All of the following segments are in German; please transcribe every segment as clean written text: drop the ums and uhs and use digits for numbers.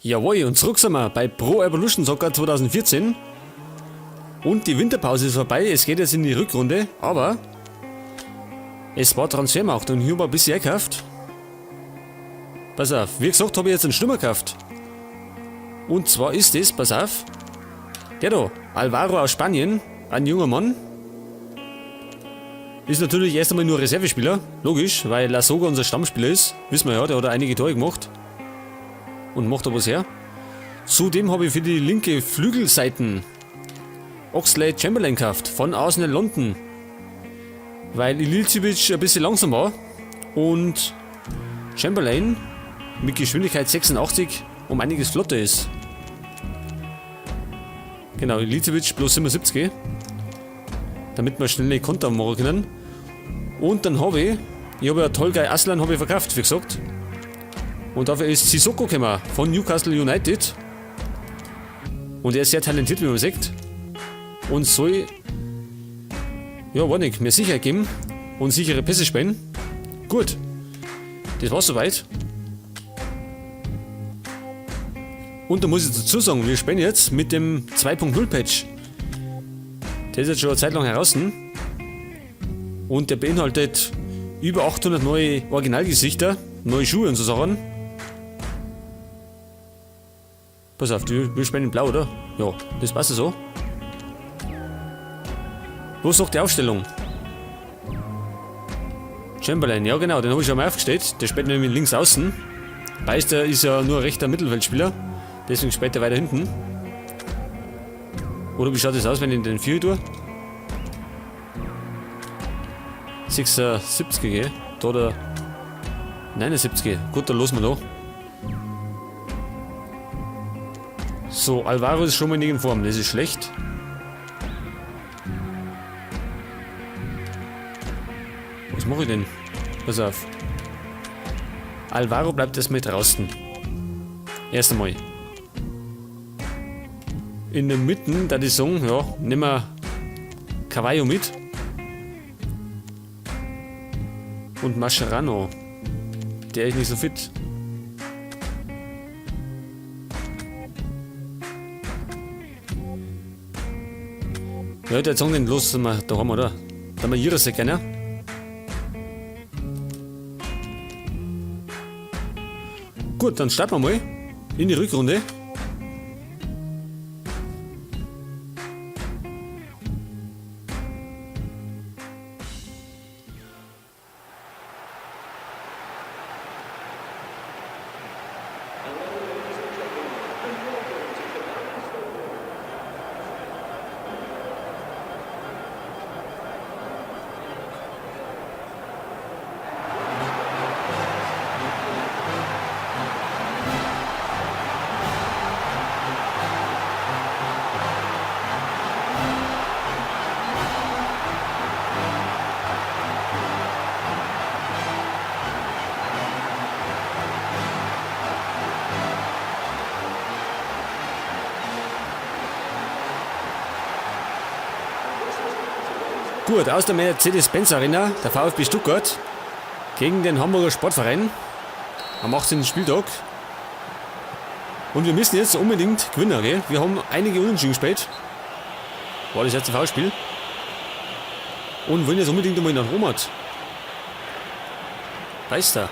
Jawohl, und zurück sind wir bei Pro Evolution Soccer 2014. Und die Winterpause ist vorbei, es geht jetzt in die Rückrunde, aber es war Transfermarkt und hier habe ich ein bisschen gekauft. Pass auf, wie gesagt habe ich jetzt einen Stürmer gekauft. Und zwar ist es, pass auf, der da, Alvaro aus Spanien, ein junger Mann. Ist natürlich erst einmal nur Reservespieler, logisch, weil La Soga unser Stammspieler ist. Wissen wir ja, der hat einige Tore gemacht. Und macht da was her. Zudem habe ich für die linke Flügelseiten Oxlade Chamberlain gekauft, von Arsenal London. Weil Ilicevic ein bisschen langsam war. Und Chamberlain mit Geschwindigkeit 86 um einiges flotter ist. Genau, Ilicevic bloß 77. Damit wir schnell Konter machen können. Und dann habe ich habe ja Tolgay Aslan habe ich verkauft, wie gesagt. Und dafür ist Sissoko gekommen von Newcastle United. Und er ist sehr talentiert, wie man sieht. Und soll, ja, war nicht, mir Sicherheit geben und sichere Pässe spielen. Gut, das war's soweit. Und da muss ich dazu sagen, wir spielen jetzt mit dem 2.0 Patch. Der ist jetzt schon eine Zeit lang heraus. Und der beinhaltet über 800 neue Originalgesichter, neue Schuhe und so Sachen. Pass auf, wir spielen in Blau, oder? Ja, das passt so. Wo sagt die Aufstellung? Chamberlain, ja genau, den habe ich schon mal aufgestellt. Der spielt nämlich links außen. Beister ist ja nur ein rechter Mittelfeldspieler. Deswegen spielt er weiter hinten. Oder wie schaut das aus, wenn ich den 4 tue? 76 gell? Da der 79. Gut, dann losen wir da. So, Alvaro ist schon mal nicht in Form, das ist schlecht. Was mache ich denn? Pass auf. Alvaro bleibt erstmal draußen. Erst einmal. In der Mitte, da die sagen, ja, nehmen wir Cavallo mit. Und Mascherano. Der ist nicht so fit. Ja, der sagen den los, da haben wir da. Da haben wir Jirasek, ne? Gut, dann starten wir mal in die Rückrunde. Gut, aus der Mercedes-Benz Arena, der VfB Stuttgart gegen den Hamburger Sportverein am 18. Spieltag. Und wir müssen jetzt unbedingt gewinnen, gell? Wir haben einige Unentschieden gespielt. War das jetzt ein V-Spiel. Und wollen jetzt unbedingt einmal nach Romat. Weiß da.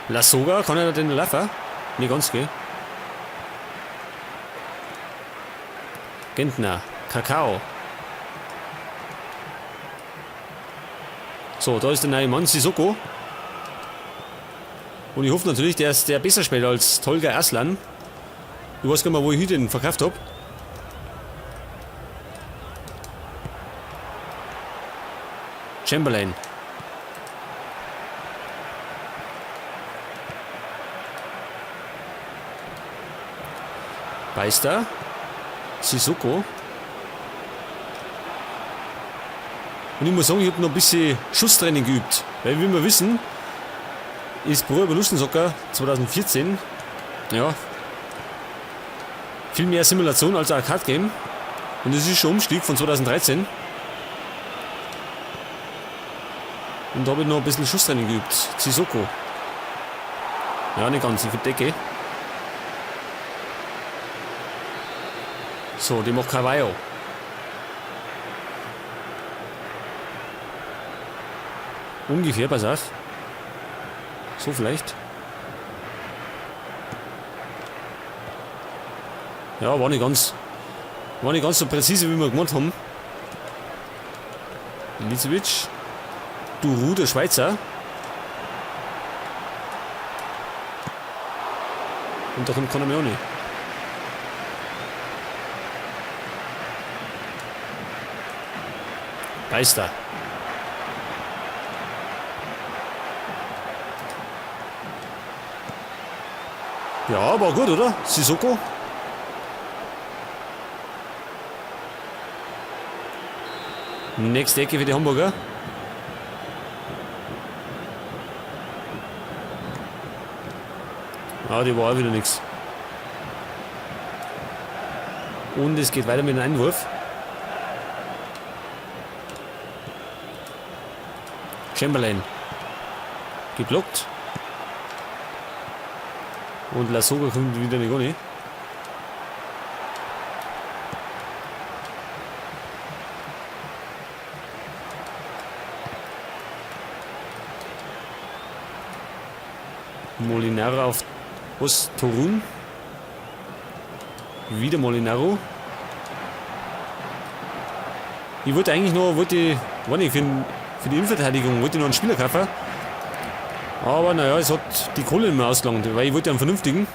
La Soga, kann er den laufen? Nicht ganz, gell? Gentner, Kakao. So, da ist der neue Mann, Sissoko. Und ich hoffe natürlich, dass der besser spielt als Tolgay Aslan. Ich weiß gar nicht mehr, wo ich den verkauft habe. Chamberlain. Beister. Sissoko. Und ich muss sagen, ich habe noch ein bisschen Schusstraining geübt. Weil, wie wir wissen, ist Pro Evolution Soccer 2014 ja, viel mehr Simulation als Arcade-Game. Und das ist schon ein Umstieg von 2013. Und da habe ich noch ein bisschen Schusstraining geübt. Sissoko. Ja, nicht ganz, ich Decke. So, die macht Carvalho. Ungefähr, pass auf. So vielleicht. Ja, war nicht ganz so präzise, wie wir gemacht haben. Milicevic. Duru, der Schweizer. Und da kommt Conamione. Beister. Ja, war gut, oder? Sissoko. Nächste Ecke für die Hamburger. Ah, die war auch wieder nichts. Und es geht weiter mit dem Einwurf. Chamberlain. Geblockt. Und Lasogga kommt wieder nicht ohne. Molinaro auf Ostorun. Wieder Molinaro. Ich wollte eigentlich noch, für die Innenverteidigung wollte ich noch einen Spieler kaufen. Aber naja, es hat die Kohle nicht mehr ausgelangt, weil ich wollte einen vernünftigen.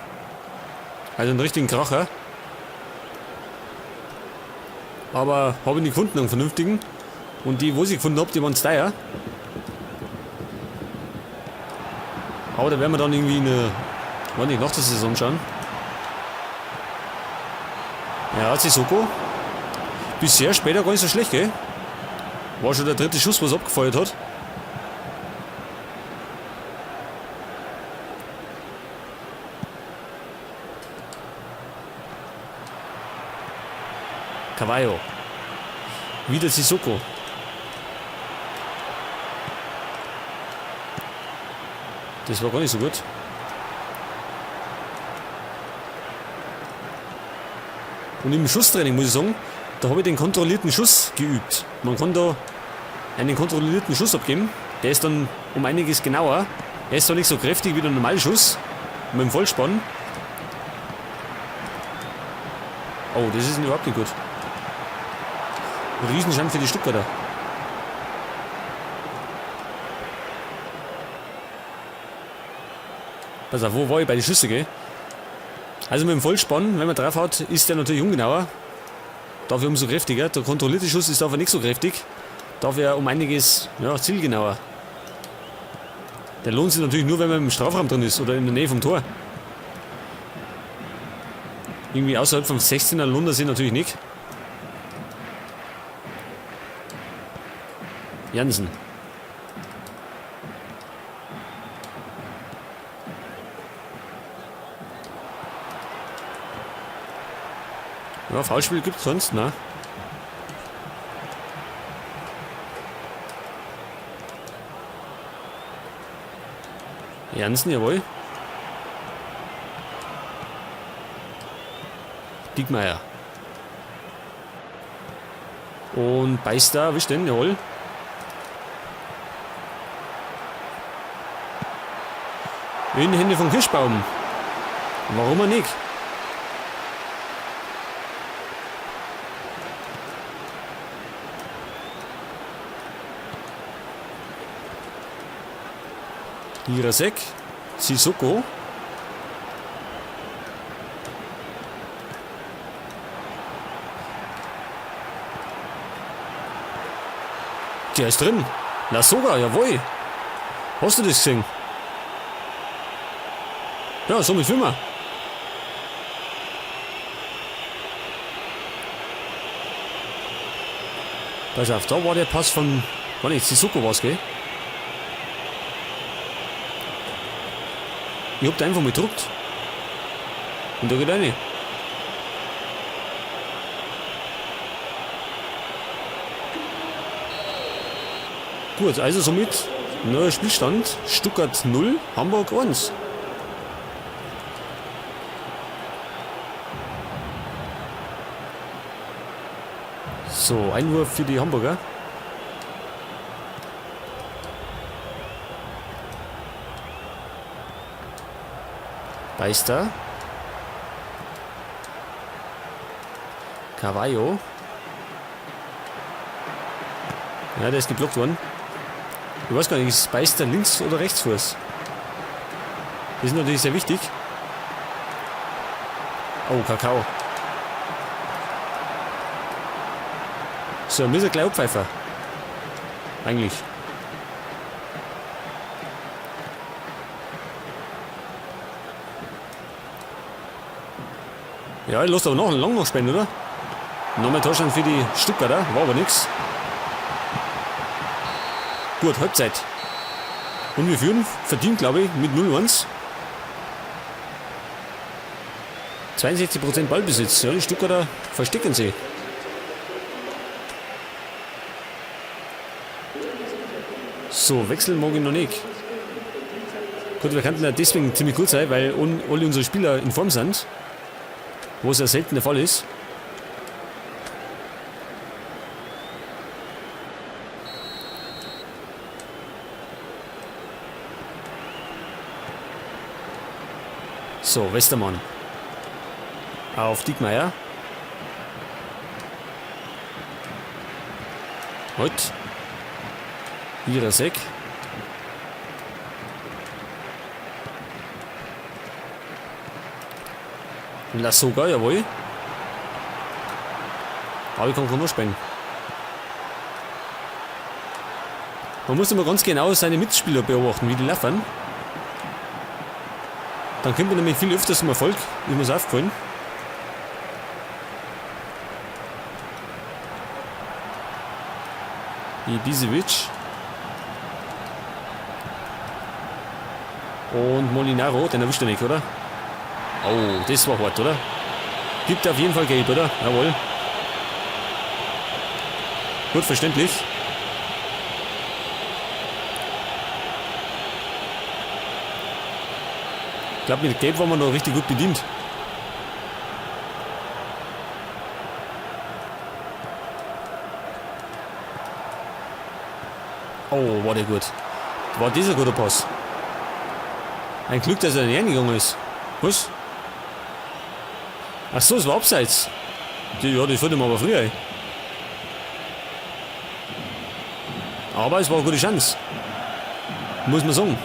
Also einen richtigen Kracher. Aber habe ich nicht gefunden, einen vernünftigen. Und die, wo ich gefunden habe, die waren teuer. Aber da werden wir dann irgendwie nach der Saison schauen. Ja, Sissoko. Bisher später gar nicht so schlecht, gell? War schon der dritte Schuss, was abgefeuert hat. Carvalho. Wieder Sissoko. Das war gar nicht so gut. Und im Schusstraining muss ich sagen, da habe ich den kontrollierten Schuss geübt. Man kann da einen kontrollierten Schuss abgeben. Der ist dann um einiges genauer. Er ist zwar nicht so kräftig wie der normale Schuss. Mit dem Vollspann. Oh, das ist überhaupt nicht gut. Riesenschand für die Stuttgarter. Pass auf, wo war ich bei den Schüsse, gell? Also mit dem Vollspann, wenn man drauf hat, ist der natürlich ungenauer. Dafür umso kräftiger. Der kontrollierte Schuss ist dafür nicht so kräftig. Dafür um einiges zielgenauer. Der lohnt sich natürlich nur, wenn man im Strafraum drin ist oder in der Nähe vom Tor. Irgendwie außerhalb vom 16er lohnt er sich natürlich nicht. Jansen. Ja, Foulspiel gibt es sonst, ne? Jansen, jawohl. Diekmeyer. Und Beister, erwischt den, jawohl. In die Hände von Kirschbaum. Warum er nicht? Jirasek, Sissoko. Der ist drin. Lasogga, jawohl. Hast du das gesehen? Ja, so mit Filmer. Pass auf, da war der Pass von. War nicht Sissoko was, gell? Ich hab da einfach mal gedruckt. Und da geht rein. Gut, also somit neuer Spielstand. Stuttgart 0, Hamburg 1. So, Einwurf für die Hamburger. Beister. Carvalho. Ja, der ist geblockt worden. Ich weiß gar nicht, ist Beister links oder Rechtsfuß? Das ist natürlich sehr wichtig. Oh, Kakao. So, müssen wir gleich abpfeifen. Eigentlich. Ja, ich lasse aber noch lang noch spielen, oder? Nochmal Torstand für die Stuttgarter, war aber nix. Gut, Halbzeit. Und wir führen, verdient glaube ich, mit 0-1. 62% Ballbesitz. Ja, die Stuttgarter verstecken sie. So, wechseln mag ich noch nicht. Gut, wir könnten ja deswegen ziemlich gut sein, weil alle unsere Spieler in Form sind. Wo es ja selten der Fall ist. So, Westermann. Auf Diekmeyer. Halt. Jirasek. Lassoga, jawohl. Aber ich kann nur spielen. Man muss immer ganz genau seine Mitspieler beobachten, wie die laufen. Dann kommt man nämlich viel öfter zum Erfolg, ist mir das aufgefallen. Ibisevic. Und Molinaro, den erwischt er nicht, oder? Oh, das war hart, oder? Gibt auf jeden Fall gelb, oder? Jawohl. Gut, verständlich. Ich glaube, mit Gelb waren wir noch richtig gut bedient. Oh, war der gut. War dieser guter Pass. Ein Glück, dass er nicht reingegangen ist. Was? Ach so, es war abseits. Ja, das wollte man aber früher. Aber es war eine gute Chance. Muss man sagen.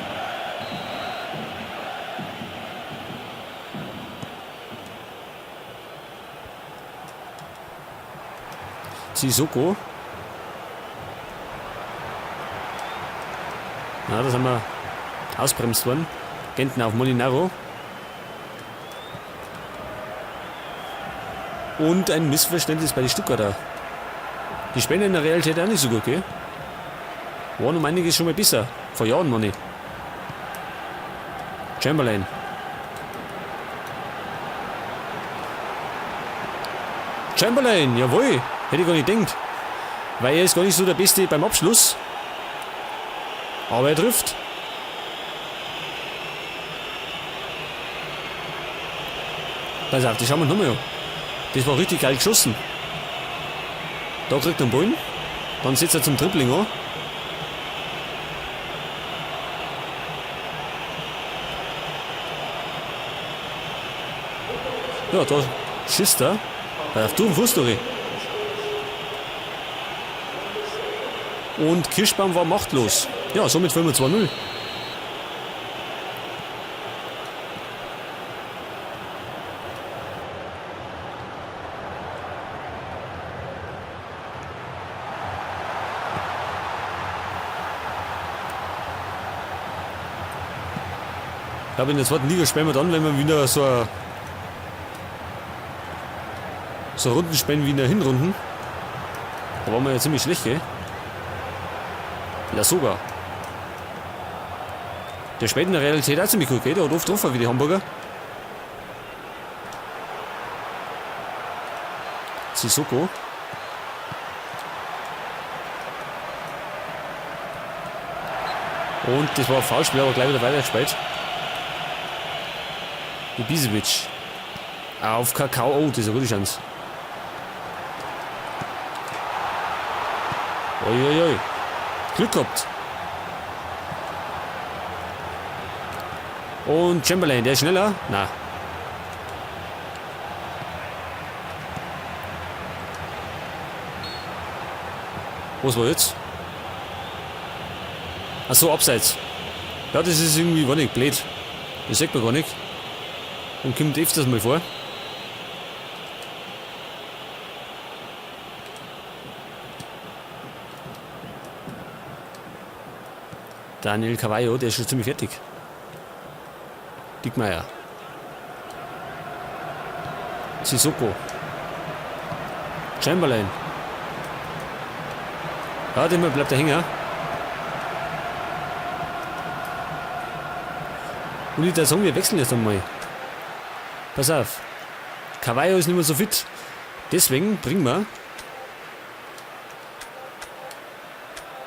Sissoko. Ja, das haben wir ausbremst worden. Genten auf Molinaro. Und ein Missverständnis bei den Stuttgarter. Die spielen in der Realität auch nicht so gut, gell? Waren um einiges schon mal besser. Vor Jahren noch nicht. Chamberlain. Chamberlain, jawohl. Hätte ich gar nicht gedacht. Weil er ist gar nicht so der Beste beim Abschluss. Aber er trifft. Pass auf, das schauen wir nochmal an. Das war richtig geil geschossen. Da kriegt er den Ball. Dann setzt er zum Dribbling an. Ja, da schießt er. Auf du Fuß durch. Und Kirschbaum war machtlos. Ja, somit führen wir 2-0. Ich glaube, in der zweiten Liga spielen wir dann, wenn wir wieder so Runden spielen wie in der Hinrunden. Da waren wir ja ziemlich schlecht, gell? Lassoga. Der spielt in der Realität auch ziemlich gut, gell? Der hat oft getroffen wie die Hamburger. Sissoko. Und das war ein Foulspiel, aber gleich wieder weitergespielt. Ibisevic. Auf Kakao. Oh, das ist eine gute Chance. Uiuiui. Glück gehabt. Und Chamberlain, der ist schneller? Na. Was war jetzt? Achso, abseits. Ja, das ist irgendwie war nicht blöd. Das sagt man gar nicht. Und kommt öfters mal vor. Daniel Cavallo, der ist schon ziemlich fertig. Dickmeier. Sissoko. Chamberlain. Ja, der bleibt da hängen. Und ich da sagen, wir wechseln jetzt einmal. Pass auf. Cavallo ist nicht mehr so fit. Deswegen bringen wir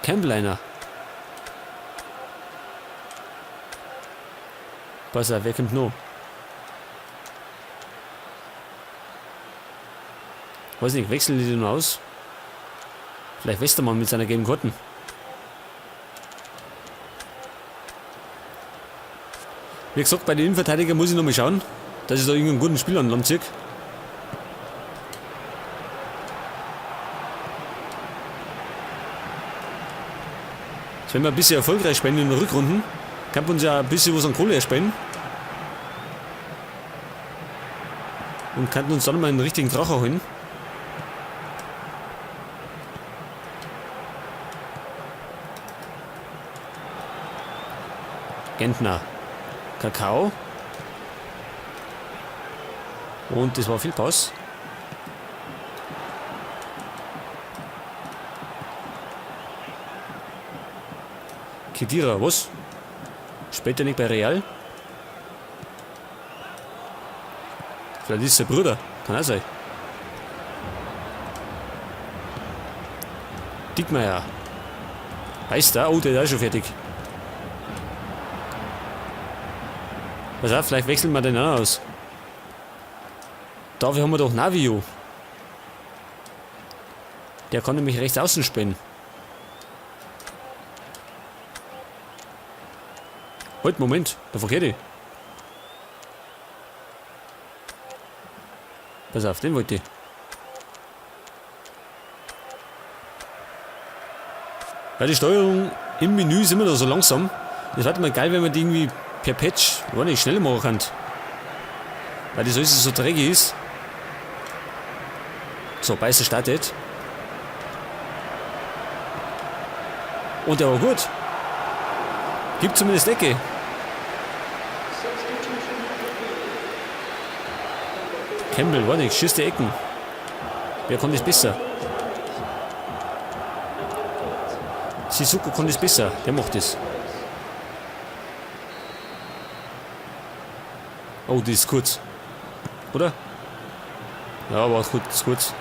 Campbell. Pass auf, wer kommt noch? Weiß nicht, wechseln die noch aus? Vielleicht Westermann mit seiner gelben Karten. Wie gesagt, bei den Innenverteidigern muss ich noch mal schauen, dass ich da irgendeinen guten Spieler an Land ziehe. Wenn wir ein bisschen erfolgreich spielen in den Rückrunden, kann man uns ja ein bisschen was an Kohle erspenden. Und kann uns dann mal einen richtigen Kracher holen. Gentner. Kakao. Und das war viel Pass. Kedira, was? Spielt er nicht bei Real? Vielleicht ist sein Bruder. Kann auch sein. Dickmeier. Heißt da? Oh, der ist auch schon fertig. Pass auf, vielleicht wechseln wir den auch aus. Dafür haben wir doch Navio. Der kann nämlich rechts außen spielen. Halt, Moment, da verkehrt ich. Pass auf, den wollte ich. Ja, die Steuerung im Menü ist immer noch so langsam. Das wäre mal geil, wenn man die irgendwie per Patch gar nicht schneller machen kann. Weil das alles so träge ist. So, Beißer startet. Und der war gut. Gibt zumindest Ecke. Campbell, war nicht, schießt die Ecken. Wer kann das besser? Sissoko kann das besser, der macht das. Oh, die ist kurz. Oder? Ja, war gut, ist kurz.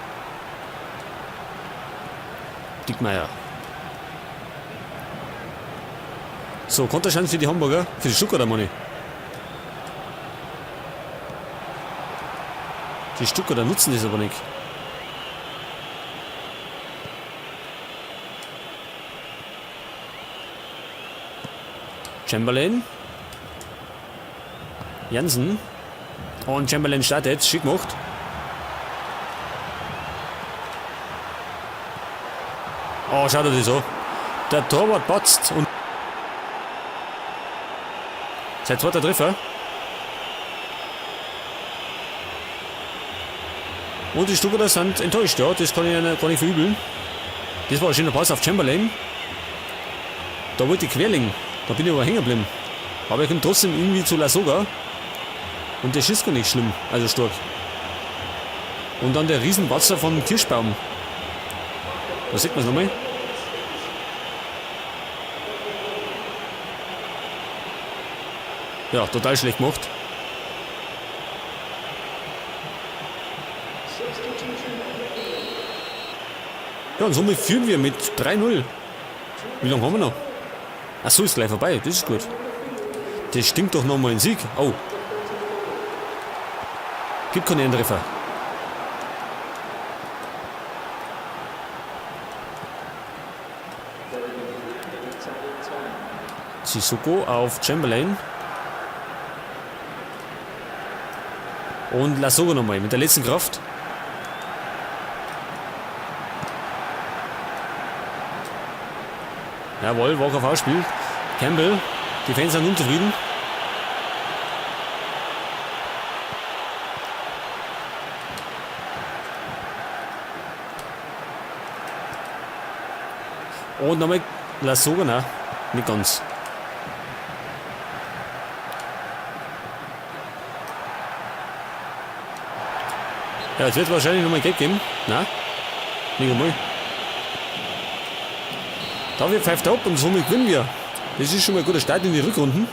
Dickmeier. So, Konterchance für die Hamburger, für die Stuttgarter, Manni. Die Stuttgarter nutzen das aber nicht. Chamberlain. Jansen. Und Chamberlain startet, schick gemacht. Oh, schaut euch das an. Der Torwart patzt und sein zweiter Treffer. Und die Stuttgarter sind enttäuscht, ja, das kann ich gar nicht verübeln. Das war ein schöner Pass auf Chamberlain. Da wollte ich querlegen, da bin ich aber hängen geblieben. Aber er kommt trotzdem irgendwie zu Lasogga. Und der schießt gar nicht schlimm, also stark. Und dann der Riesenbatzer von Kirschbaum. Da sieht man es nochmal. Ja, total schlecht gemacht. Ja, und somit führen wir mit 3-0. Wie lange haben wir noch? Achso, ist gleich vorbei, das ist gut. Das stinkt doch nochmal ein Sieg. Oh. Gibt keinen Treffer. Sissoko auf Chamberlain. Und Lasogga nochmal mit der letzten Kraft. Jawohl, Walker auf Ausspiel. Campbell, die Fans sind unzufrieden. Und nochmal Lasogga, nein, nicht ganz. Ja, jetzt wird es wahrscheinlich nochmal Geld geben. Nein, nicht einmal. Da wir pfeift ab und somit gewinnen wir. Das ist schon mal ein guter Start in die Rückrunden.